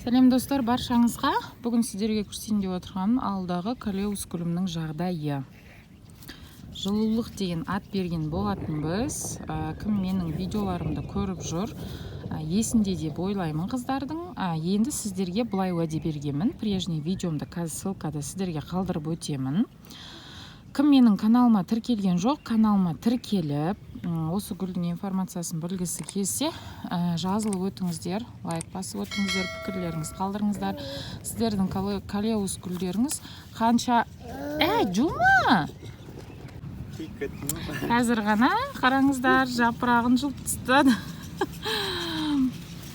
Сәлем достар, баршаңызға. Бүгін сіздерге көрсетейін деп отырғаным алдағы Колеус гүлімнің жағдайы. Жылулық деген ат берген болатын біз. Кім менің видеоларымды көріп жүр, есінде деп ойлаймын қыздардың. Енді сіздерге былай уәде бергенмін. Прежний видеомды қазір ссылкада сіздерге қалдырып өтемін. Кім менің каналыма тіркелген жоқ, каналыма тіркеліп, осы гүлдің информациясын білгісі келсе, жазылып өтіңіздер, лайк басып өтіңіздер, пікірлеріңіз қалдырыңыздар. Сіздердің Колеус гүлдеріңіз қанша... Жума! Қазір ғана қараңыздар, жапырағын жұлып тастады.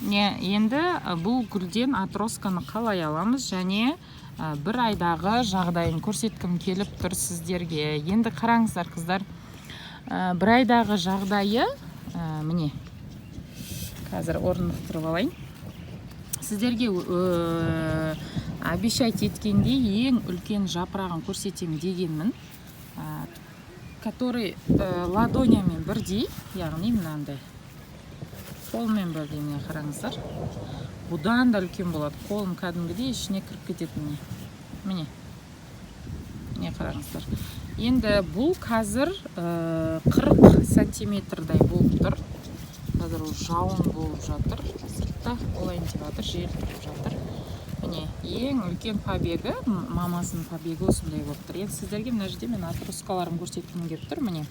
Енді бұл гүлден атросканы қалай аламыз, және бір айдағы жағдайын көрсеткім келіп тұр сіздерге. Енді қараңыздар қыздар, бір айдағы жағдайы, міне, қазір орнықтырып алайын. Сіздерге обещать еткендей ең үлкен жапырағын көрсетем дегенмін, который ладонямен бірдей, яғни мынандай қолмен бірдей. Міне қараңыздар, бұдан да үлкен болады. Қолым кәдімгідей ішіне кіріп кететін. Міне қараңыздар. Енді бұл қазір 40 сантиметрдай болып тұр. Қазір жауын болып жатыр. Сыртта олайын деп жатыр, жел тұрып жатыр. Міне ең үлкен побегі, мамасының побегі осындай болып тұр. Енді сіздерге мына жерде мен атроскаларын көрсеткім келіп тұр. Міне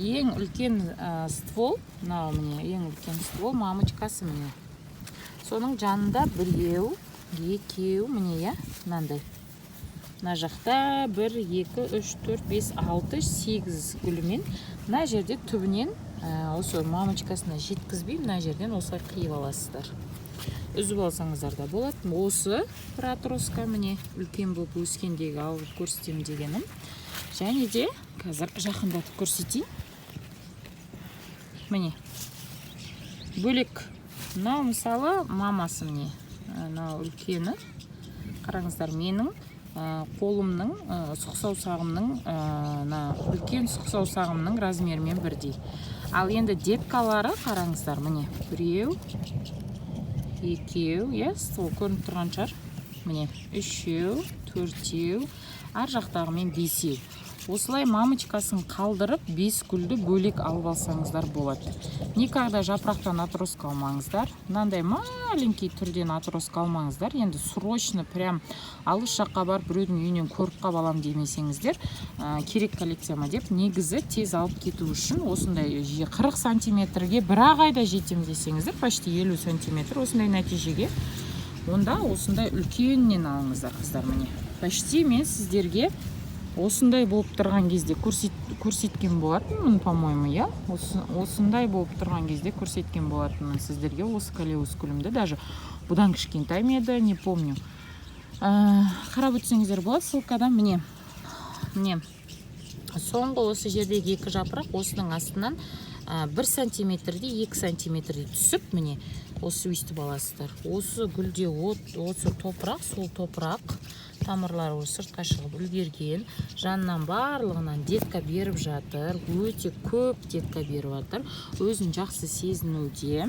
ең үлкен ствол, міне ең үлкен ствол мамочкасы. Міне соның жанында біреу, екеу, міне мынандай. Мына жақта 1, 2, 3, 4, 5, 6, 8 гүлімен мына жерде түбінен осы мамочкасына жеткізбей, мына жерден осылай қиып аласыздар. Үзіп алсаңыздар да болады. Осы бір атроска, міне үлкен болып өскендегі алып көрсетем дегенім. Және де қазір жақындатып көрсетейін. Міне бөлек. Мынау мысалы мамасы, міне мынау үлкені. Қараңыздар, менің қолымның, сұқсаусағымның, үлкен сұқсаусағымның размерімен бірдей. Ал енді деткалары қараңыздар, міне біреу, екеу, сол көрініп тұрған шығар. Міне үшеу, төртеу, ар жақтағымен бесеу. Осылай мамочкасын қалдырып 5 гүлді бөлек алып алсаңыздар болады. Никогда жапырақтан атроска алмаңыздар. Мынандай маленький түрден атроска алмаңыздар. Енді срочно прям алыс жаққа барып біреудің үйінен көріп қап алам демесеңіздер, керек коллекцияма деп, негізі тез алып кету үшін осындай 40 сантиметрге бір-ақ айда жетем десеңіздер, почти 50 сантиметр осындай нәтижеге, онда осындай үлкеннен алыңыздар қыздар. Міне почти мен сіздерге осындай болып тұрған кезде көрсеткен болатынмын, по-моему, осындай болып тұрған кезде көрсеткен болатынмын сіздерге осы Колеус гүлімді. Даже бұдан кішкентай ма еді, не помню. Қарап өтсеңіздер болады ссылкада. Міне соңғы осы жердегі 2 жапырақ осының астынан 1 сантиметрде 2 сантиметрде түсіп, міне осы өйстіп аласыздар. Осы гүлде осы топырақ, сол топырақ тамырлары сыртқа шығып үлгерген, жанынан барлығынан детка беріп жатыр, өте көп детка беріп жатыр, өзін жақсы сезінуде.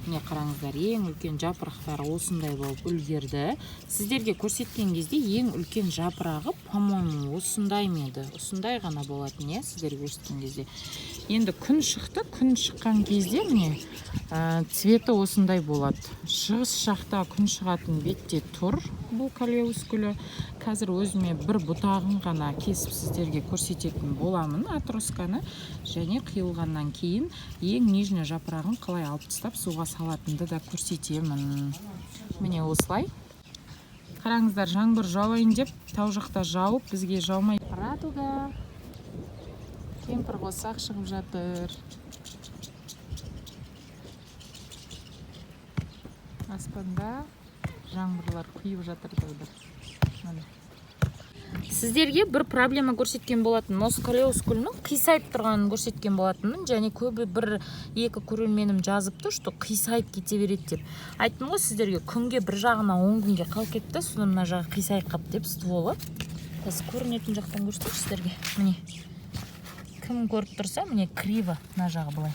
Міне қараңыздар, ең үлкен жапырақтары осындай болып үлгерді. Сіздерге көрсеткен кезде ең үлкен жапырағы, по-моему, осындай меді, осындай ғана болатын, сіздерге көрсеткен кезде. Енді күн шықты, күн шыққан кезде міне цветі осындай болады. Шығыс жақта күн шығатын бетте тұр бұл Колеус гүлі. Қазір өзіме бір бұтағын ғана кесіп сіздерге көрсететін боламын атросканы, және қиылғаннан кейін ең нижний жапырағын қалай алып тастап суға салатынды да көрсетемін. Міне осылай. Қараңыздар, жаңбыр жауайын деп тау жақта жауып, бізге жаумай. Радуга кемпір қосақ шығып жатыр. Аспанда жаңбырлар құйып жатыр. Сіздерге бір проблема көрсеткен болатын. Осы Колеус гүлінің қисайып тұрғанын көрсеткен болатынмын. Және көбі 1-2 көрерменім жазыпты, что қисайып кете береді деп. Айттым ғой сіздерге, күнге бір жағына 10 күнге қалып кетті, содан мына жағы қисайып қап деп стволы. Қазір көрінетін жақтан көрсетейін сіздерге. Міне кім көріп тұрса, міне криво мына жағы былай.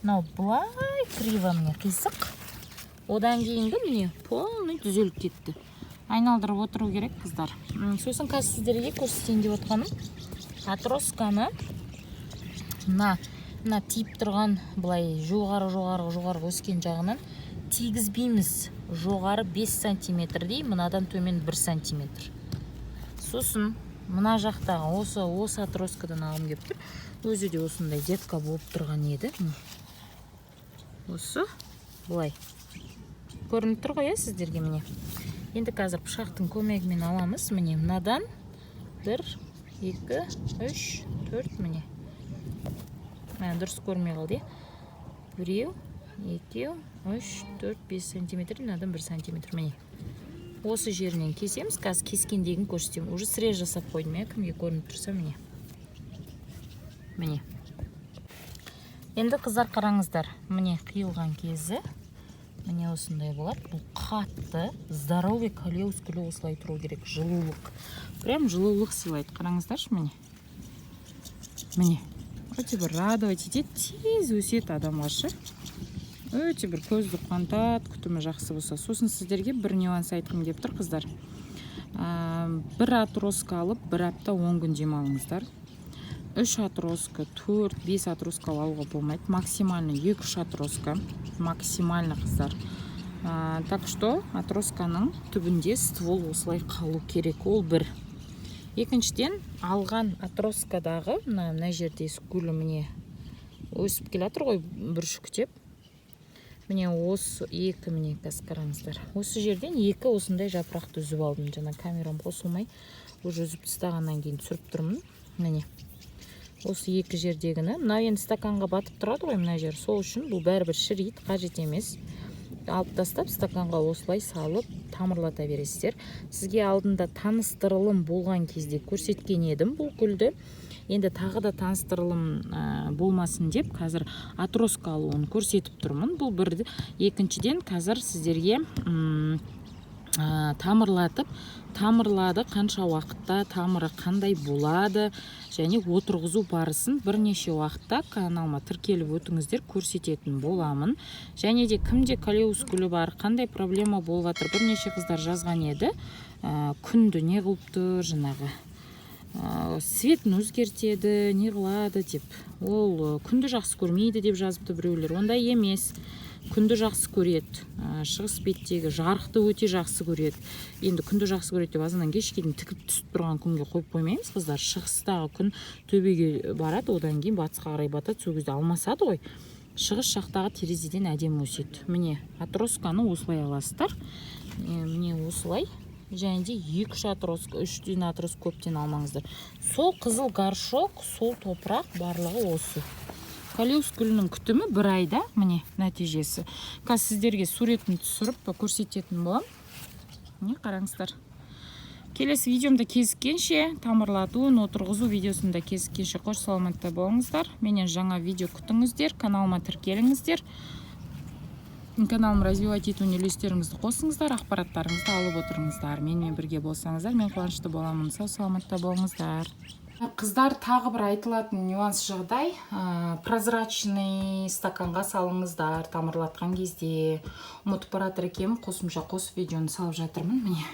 Мынау былай криво, міне қисық. Одан кейінгі міне полный түзеліп кетті. Айналдырып отыру керек қыздар. Сосын қазір сіздерге көрсетейін деп отқаным, атросканы мына тиіп тұрған былай жоғары өскен жағынан тигізбейміз. Жоғары 5 сантиметрдей, мынадан төмен 1 сантиметр. Сосын мына жақтағы осы атроскадан алым кеп тұр. Өзі де осындай детка болып тұрған еді. Осы былай көрініп тұр ғой, сіздерге міне. Енді қазір пышақтың көмегімен аламыз. Міне мынадан 1, 2, 3, 4 міне. Дұрыс көрмей қалды. 1, 2, 3, 4, 5 сантиметр, мынадан 1 сантиметр міне. Осы жерінен кесеміз. Қазір кескендегін көрсетемін. Уже срез жасап қойдым, кімге көрініп тұрса міне. Міне. Енді қыздар қараңыздар. Міне қиылған кезі. Міне осындай болады. Бұл қатты, здоровый колеус гүлі осылай тұру керек. Жылулық. Прям жылулық сыйлайды. Қараңыздаршы міне. Міне. Өте бір радовать етеді, тез өсет адамға. Өте бір көзді қуантады, күтімі жақсы болса. Сосын сіздерге бір нюанс айтқым деп тұр, қыздар. Бір атроска алып, бір апта 10 күн демалыңыздар. 3 атроска, 4-5 атроска алуға болмайды. Максимально 2-3 атроска. Максимально, қыздар. Так что атросканың түбінде ствол осылай қалу керек. Ол бір. Екіншіден, алған атроскадағы мына жерде гүлі міне өсіп келатыр ғой, бүршіктеп. Міне осы екі міне қараңыздар. Осы жерден екі осындай жапырақты үзіп алдым. Жаңа камерам қосылмай, уже үзіп тастағаннан кейін түсіріп тұрмын. Міне. Осы екі жердегіні, мына енді стаканға батып тұрады ғой, мына жер. Сол үшін бұл бәрібір шірейді, қажет емес. Алып тастап, стаканға осылай салып, тамырлата бересіздер. Сізге алдында таныстырылым болған кезде көрсеткен едім бұл гүлді. Енді тағы да таныстырылым болмасын деп, қазір атроска алуын көрсетіп тұрмын. Бұл бірді. Екіншіден, қазір сіздерге тамырлады, қанша уақытта тамыры қандай болады, және отырғызу барысын бірнеше уақытта каналыма тіркеліп өтіңіздер, көрсететін боламын. Және де кімде колеус гүлі бар, қандай проблема болып жатыр, бірнеше қыздар жазған еді. Күнді не қылып тұр, жаңағы светін өзгертеді, не қылады деп. Ол күнді жақсы көрмейді деп жазыпты біреулер. Ондай емес. Күнді жақсы көреді. Шығыс беттегі жарықты өте жақсы көреді. Енді күнді жақсы көреді деп азынан кешке дейін тікіп түсіп тұрған күнге қойып қоймаймыз, қыздар. Шығыстағы күн төбеге барады, одан кейін батысқа қарай батады, сол кезде алмасады ғой. Шығыс жақтағы терезеден әдемі өседі. Міне атросканы осылай аласыздар. Міне осылай. Және де 2 атроска, 3 атроска көптен алмаңыздар. Сол қызыл горшок, сол топырақ барлығы осы. Колеус гүлінің күтімі 1 айда, міне нәтижесі. Қазір сіздерге суретін түсіріп көрсететін болам. Міне қараңыздар. Келесі видеомда кезіккенше, тамырлатуын отырғызу видеосында кезіккенше қош саламатта болыңыздар. Менен жаңа видео күтіңіздер, каналыма тіркеліңіздер. Каналым развивать етуіне үлестеріңізді қосыңыздар, ақпараттарыңызды алып отырыңыздар. Менімен бірге болсаңыздар, мен қуанышты боламын. Сау саламатта болыңыздар. Қыздар, тағы бір айтылатын нюанс жағдай. Прозрачный стаканға салыңыздар, тамырлатқан кезде. Ұмытып баратыр екенмін, қосымша қосып видеоны салып жатырмын. Міне.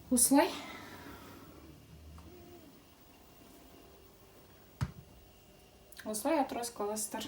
Осылай. Осылай атроска аласыздар.